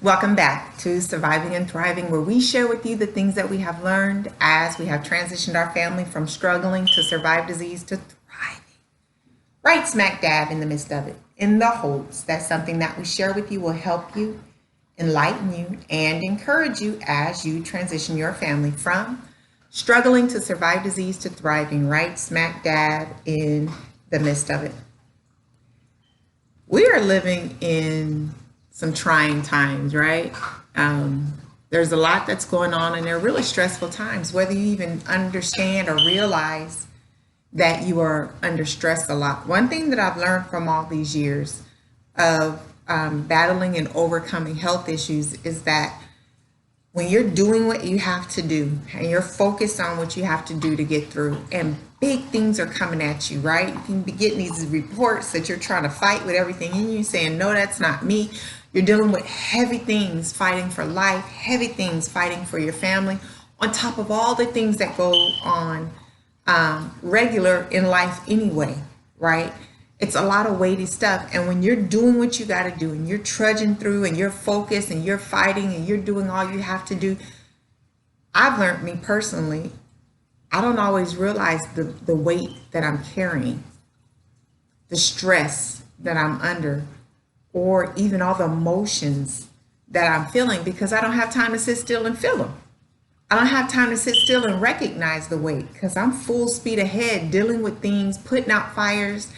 Welcome back to Surviving and Thriving, where we share with you the things that we have learned as we have transitioned our family from struggling to survive disease to thriving. Right smack dab in the midst of it, in the hopes that something that we share with you will help you, enlighten you, and encourage you as you transition your family from struggling to survive disease to thriving, right smack dab in the midst of it. We are living in some trying times, right? There's a lot that's going on, and they're really stressful times, whether you even understand or realize that you are under stress a lot. One thing that I've learned from all these years of battling and overcoming health issues is that when you're doing what you have to do and you're focused on what you have to do to get through, and big things are coming at you, right? You can be getting these reports that you're trying to fight with everything in you, saying, no, that's not me. You're dealing with heavy things, fighting for life, heavy things, fighting for your family, on top of all the things that go on regular in life anyway, right? It's a lot of weighty stuff. And when you're doing what you got to do and you're trudging through and you're focused and you're fighting and you're doing all you have to do, I've learned, me personally, I don't always realize the weight that I'm carrying, the stress that I'm under, or even all the emotions that I'm feeling, because I don't have time to sit still and feel them. I don't have time to sit still and recognize the weight, because I'm full speed ahead dealing with things, putting out fires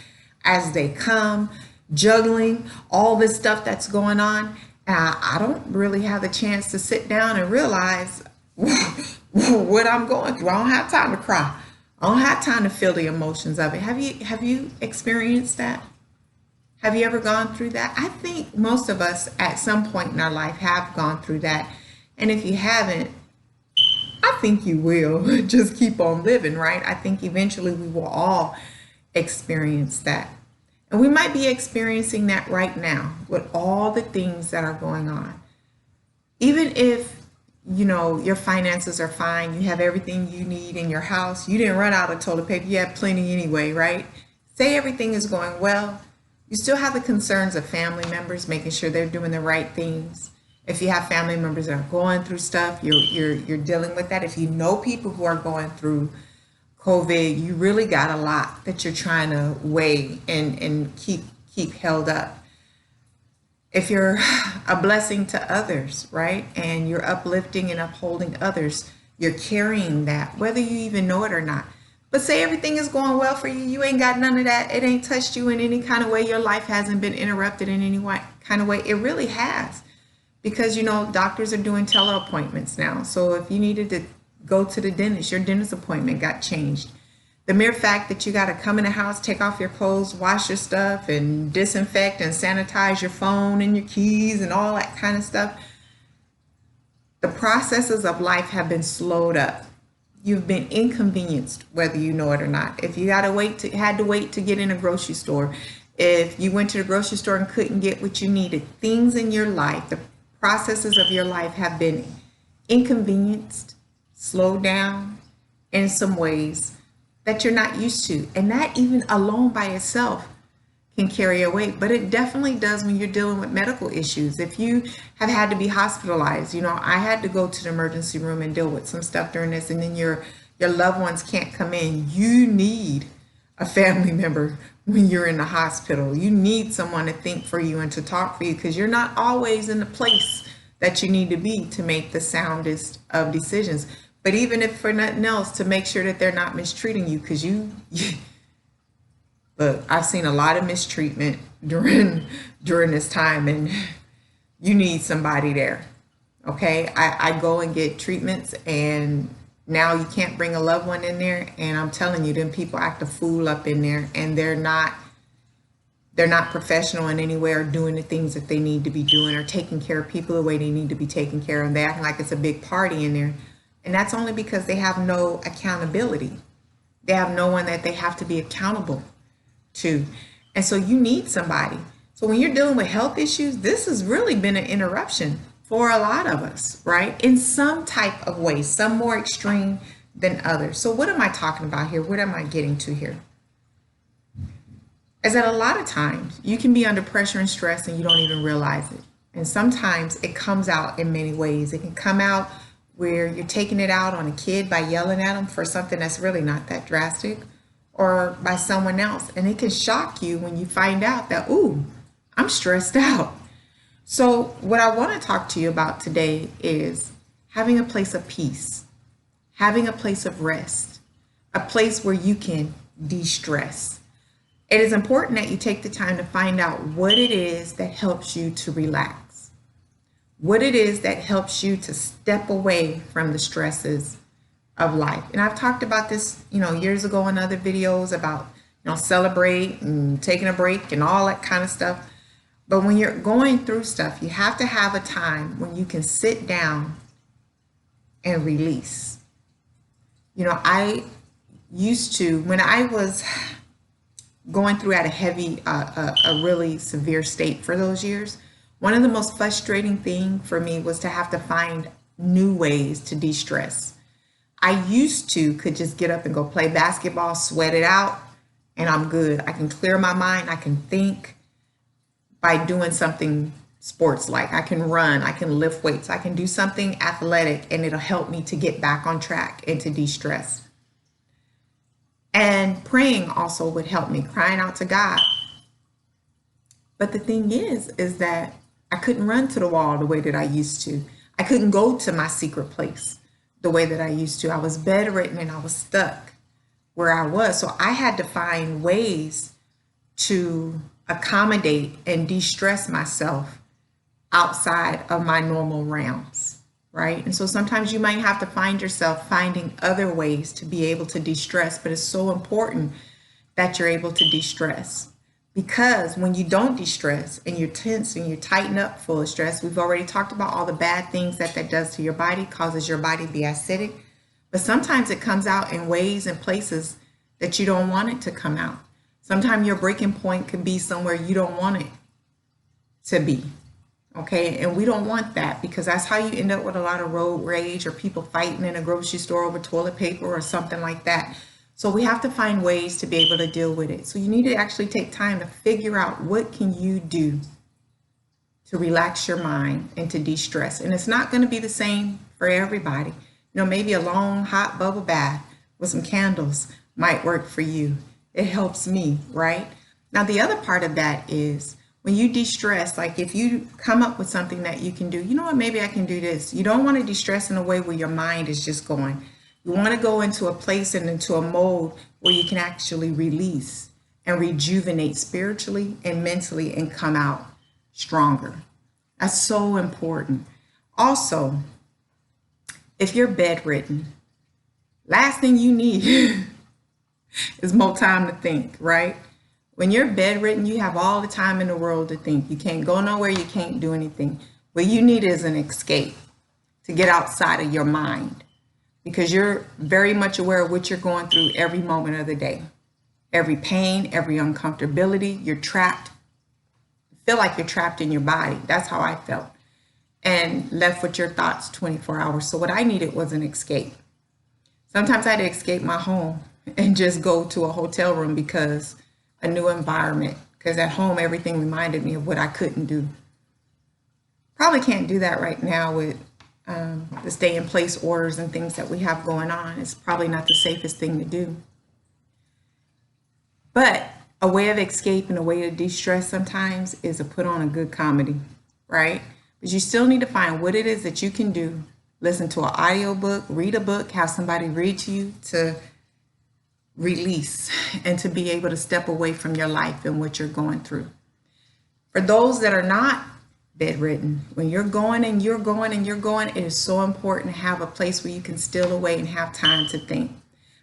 as they come, juggling all this stuff that's going on. And I don't really have the chance to sit down and realize what I'm going through. I don't have time to cry. I don't have time to feel the emotions of it. Have you experienced that? Have you ever gone through that? I think most of us at some point in our life have gone through that. And if you haven't, I think you will. Just keep on living, right? I think eventually we will all experience that. And we might be experiencing that right now with all the things that are going on. Even if, your finances are fine, you have everything you need in your house, you didn't run out of toilet paper, you have plenty anyway, right? Say everything is going well, you still have the concerns of family members, making sure they're doing the right things. If you have family members that are going through stuff, you're dealing with that. If you know people who are going through COVID, you really got a lot that you're trying to weigh and keep held up. If you're a blessing to others, right, and you're uplifting and upholding others, you're carrying that, whether you even know it or not. But say everything is going well for you, you ain't got none of that, it ain't touched you in any kind of way, your life hasn't been interrupted in any kind of way. It really has, because doctors are doing teleappointments now. So if you needed to go to the dentist, your dentist appointment got changed. The mere fact that you got to come in the house, take off your clothes, wash your stuff, and disinfect and sanitize your phone and your keys and all that kind of stuff. The processes of life have been slowed up. You've been inconvenienced, whether you know it or not. If you had to wait to get in a grocery store, if you went to the grocery store and couldn't get what you needed, things in your life, the processes of your life have been inconvenienced, slowed down in some ways that you're not used to. And that even alone by itself can carry a weight, but it definitely does when you're dealing with medical issues. If you have had to be hospitalized, I had to go to the emergency room and deal with some stuff during this, and then your loved ones can't come in. You need a family member when you're in the hospital. You need someone to think for you and to talk for you, because you're not always in the place that you need to be to make the soundest of decisions. But even if for nothing else, to make sure that they're not mistreating you, because look, I've seen a lot of mistreatment during this time, and you need somebody there. Okay, I go and get treatments, and now you can't bring a loved one in there, and I'm telling you, them people act a fool up in there, and they're not professional in any way, or doing the things that they need to be doing, or taking care of people the way they need to be taken care of. They acting like it's a big party in there. And that's only because they have no accountability. They have no one that they have to be accountable to. And so you need somebody. So when you're dealing with health issues, this has really been an interruption for a lot of us, right? In some type of way, some more extreme than others. So what am I talking about here? What am I getting to here? Is that a lot of times you can be under pressure and stress and you don't even realize it. And sometimes it comes out in many ways. It can come out where you're taking it out on a kid by yelling at them for something that's really not that drastic, or by someone else. And it can shock you when you find out that, ooh, I'm stressed out. So what I want to talk to you about today is having a place of peace, having a place of rest, a place where you can de-stress. It is important that you take the time to find out what it is that helps you to relax, what it is that helps you to step away from the stresses of life. And I've talked about this, years ago in other videos about, celebrate and taking a break and all that kind of stuff. But when you're going through stuff, you have to have a time when you can sit down and release. I used to, when I was going through at a heavy, a really severe state for those years, one of the most frustrating things for me was to have to find new ways to de-stress. I used to could just get up and go play basketball, sweat it out, and I'm good. I can clear my mind. I can think by doing something sports like. I can run, I can lift weights, I can do something athletic, and it'll help me to get back on track and to de-stress. And praying also would help me, crying out to God. But the thing is that I couldn't run to the wall the way that I used to. I couldn't go to my secret place the way that I used to. I was bedridden and I was stuck where I was. So I had to find ways to accommodate and de-stress myself outside of my normal realms, right? And so sometimes you might have to find yourself finding other ways to be able to de-stress, but it's so important that you're able to de-stress, because when you don't de-stress and you're tense and you're tightened up full of stress, we've already talked about all the bad things that does to your body, causes your body to be acidic, but sometimes it comes out in ways and places that you don't want it to come out. Sometimes your breaking point could be somewhere you don't want it to be. Okay, and we don't want that, because that's how you end up with a lot of road rage or people fighting in a grocery store over toilet paper or something like that. So we have to find ways to be able to deal with it. So you need to actually take time to figure out what can you do to relax your mind and to de-stress. And it's not going to be the same for everybody. Maybe a long hot bubble bath with some candles might work for you. It helps me, right? Now, the other part of that is when you de-stress, like if you come up with something that you can do, you know what, maybe I can do this. You don't want to de-stress in a way where your mind is just going. You want to go into a place and into a mode where you can actually release and rejuvenate spiritually and mentally and come out stronger. That's so important. Also, if you're bedridden, last thing you need is more time to think, right? When you're bedridden, you have all the time in the world to think. You can't go nowhere, you can't do anything. What you need is an escape to get outside of your mind, because you're very much aware of what you're going through every moment of the day. Every pain, every uncomfortability, you're trapped. You feel like you're trapped in your body. That's how I felt. And left with your thoughts 24 hours. So what I needed was an escape. Sometimes I had to escape my home and just go to a hotel room because a new environment, because at home everything reminded me of what I couldn't do. Probably can't do that right now with the stay in place orders and things that we have going on. It's probably not the safest thing to do. But a way of escape and a way to de-stress sometimes is to put on a good comedy, right? But you still need to find what it is that you can do. Listen to an audio book, read a book, have somebody read to you to release and to be able to step away from your life and what you're going through. For those that are not bedridden, when you're going and you're going and you're going, it is so important to have a place where you can steal away and have time to think.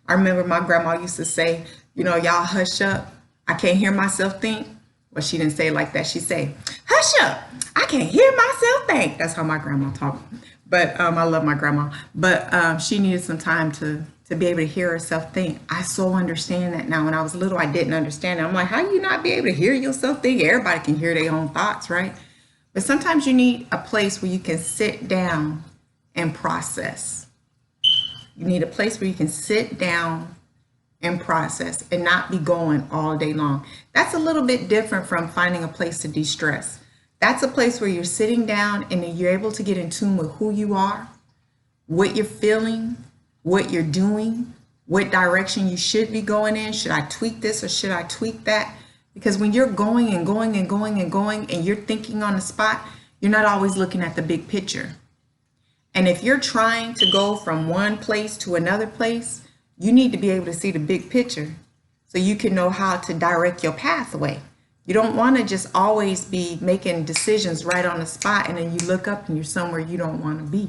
I remember my grandma used to say, y'all hush up. I can't hear myself think. Well, she didn't say it like that. She say, hush up. I can't hear myself think. That's how my grandma talked. But I love my grandma. But she needed some time to be able to hear herself think. I so understand that now. When I was little, I didn't understand it. I'm like, how you not be able to hear yourself think? Everybody can hear their own thoughts, right? But sometimes you need a place where you can sit down and process. You need a place where you can sit down and process and not be going all day long. That's a little bit different from finding a place to de-stress. That's a place where you're sitting down and then you're able to get in tune with who you are, what you're feeling, what you're doing, what direction you should be going in. Should I tweak this or should I tweak that? Because when you're going and going and going and going and you're thinking on the spot, you're not always looking at the big picture. And if you're trying to go from one place to another place, you need to be able to see the big picture so you can know how to direct your pathway. You don't want to just always be making decisions right on the spot and then you look up and you're somewhere you don't want to be.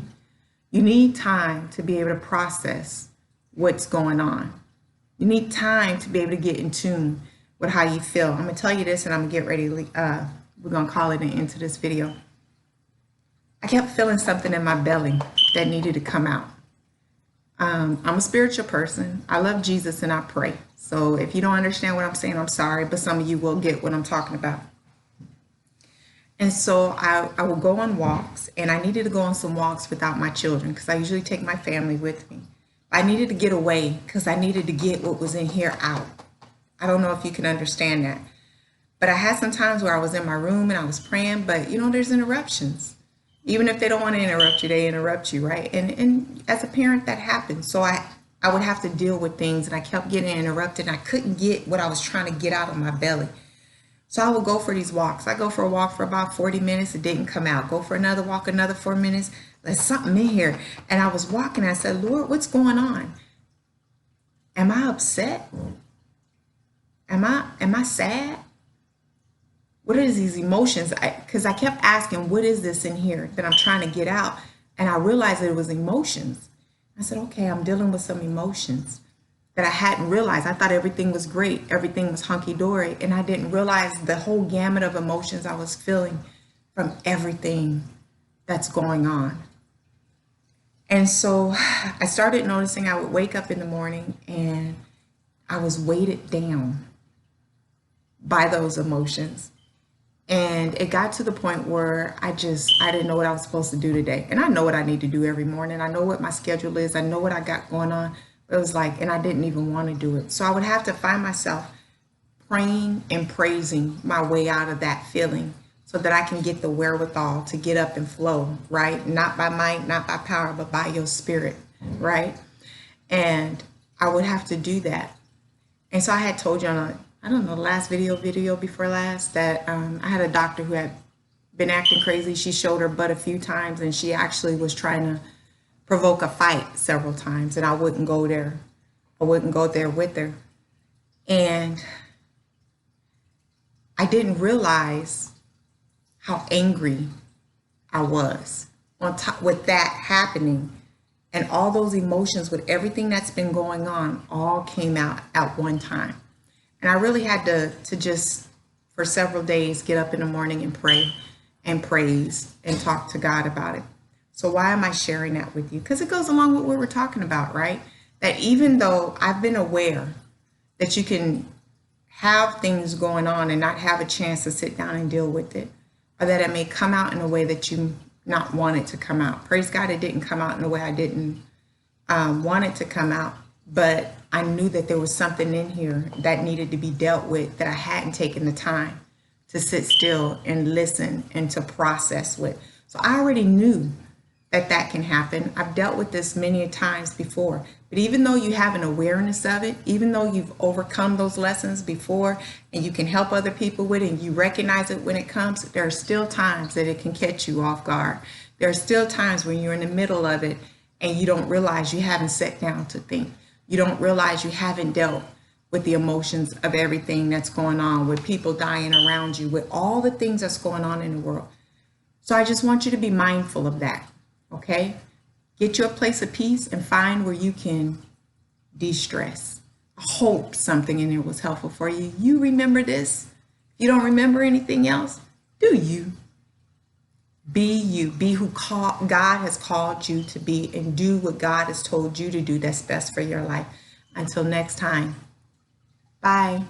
You need time to be able to process what's going on. You need time to be able to get in tune with how you feel. I'm going to tell you this and I'm going to get ready. We're going to call it an end to this video. I kept feeling something in my belly that needed to come out. I'm a spiritual person. I love Jesus and I pray. So if you don't understand what I'm saying, I'm sorry, but some of you will get what I'm talking about. And so I will go on walks, and I needed to go on some walks without my children because I usually take my family with me. I needed to get away because I needed to get what was in here out. I don't know if you can understand that. But I had some times where I was in my room and I was praying, but you know, there's interruptions. Even if they don't want to interrupt you, they interrupt you, right? And as a parent, that happens. So I would have to deal with things, and I kept getting interrupted, and I couldn't get what I was trying to get out of my belly. So I would go for these walks. I go for a walk for about 40 minutes. It didn't come out. Go for another walk, another 4 minutes. There's something in here. And I was walking. I said, Lord, what's going on? Am I upset? Am I sad? What are these emotions? Because I kept asking, what is this in here that I'm trying to get out? And I realized that it was emotions. I said, okay, I'm dealing with some emotions that I hadn't realized. I thought everything was great. Everything was hunky-dory. And I didn't realize the whole gamut of emotions I was feeling from everything that's going on. And so I started noticing I would wake up in the morning and I was weighted down by those emotions. And it got to the point where I didn't know what I was supposed to do today. And I know what I need to do every morning. I know what my schedule is. I know what I got going on. It was like, and I didn't even want to do it. So I would have to find myself praying and praising my way out of that feeling so that I can get the wherewithal to get up and flow, right? Not by might, not by power, but by your spirit, right? And I would have to do that. And so I had told you on I don't know, the last video before last, that I had a doctor who had been acting crazy. She showed her butt a few times, and she actually was trying to provoke a fight several times, and I wouldn't go there. I wouldn't go there with her. And I didn't realize how angry I was on top with that happening. And all those emotions with everything that's been going on all came out at one time. And I really had to just, for several days, get up in the morning and pray and praise and talk to God about it. So why am I sharing that with you? Because it goes along with what we're talking about, right? That even though I've been aware that you can have things going on and not have a chance to sit down and deal with it, or that it may come out in a way that you not want it to come out. Praise God, it didn't come out in a way I didn't want it to come out. But I knew that there was something in here that needed to be dealt with that I hadn't taken the time to sit still and listen and to process with. So I already knew that can happen. I've dealt with this many times before. But even though you have an awareness of it, even though you've overcome those lessons before and you can help other people with it and you recognize it when it comes, there are still times that it can catch you off guard. There are still times when you're in the middle of it and you don't realize you haven't sat down to think. You don't realize you haven't dealt with the emotions of everything that's going on, with people dying around you, with all the things that's going on in the world. So I just want you to be mindful of that, okay? Get you a place of peace and find where you can de-stress. I hope something in there was helpful for you. You remember this? You don't remember anything else? Do you? Be you. Be who God has called you to be, and do what God has told you to do that's best for your life. Until next time. Bye.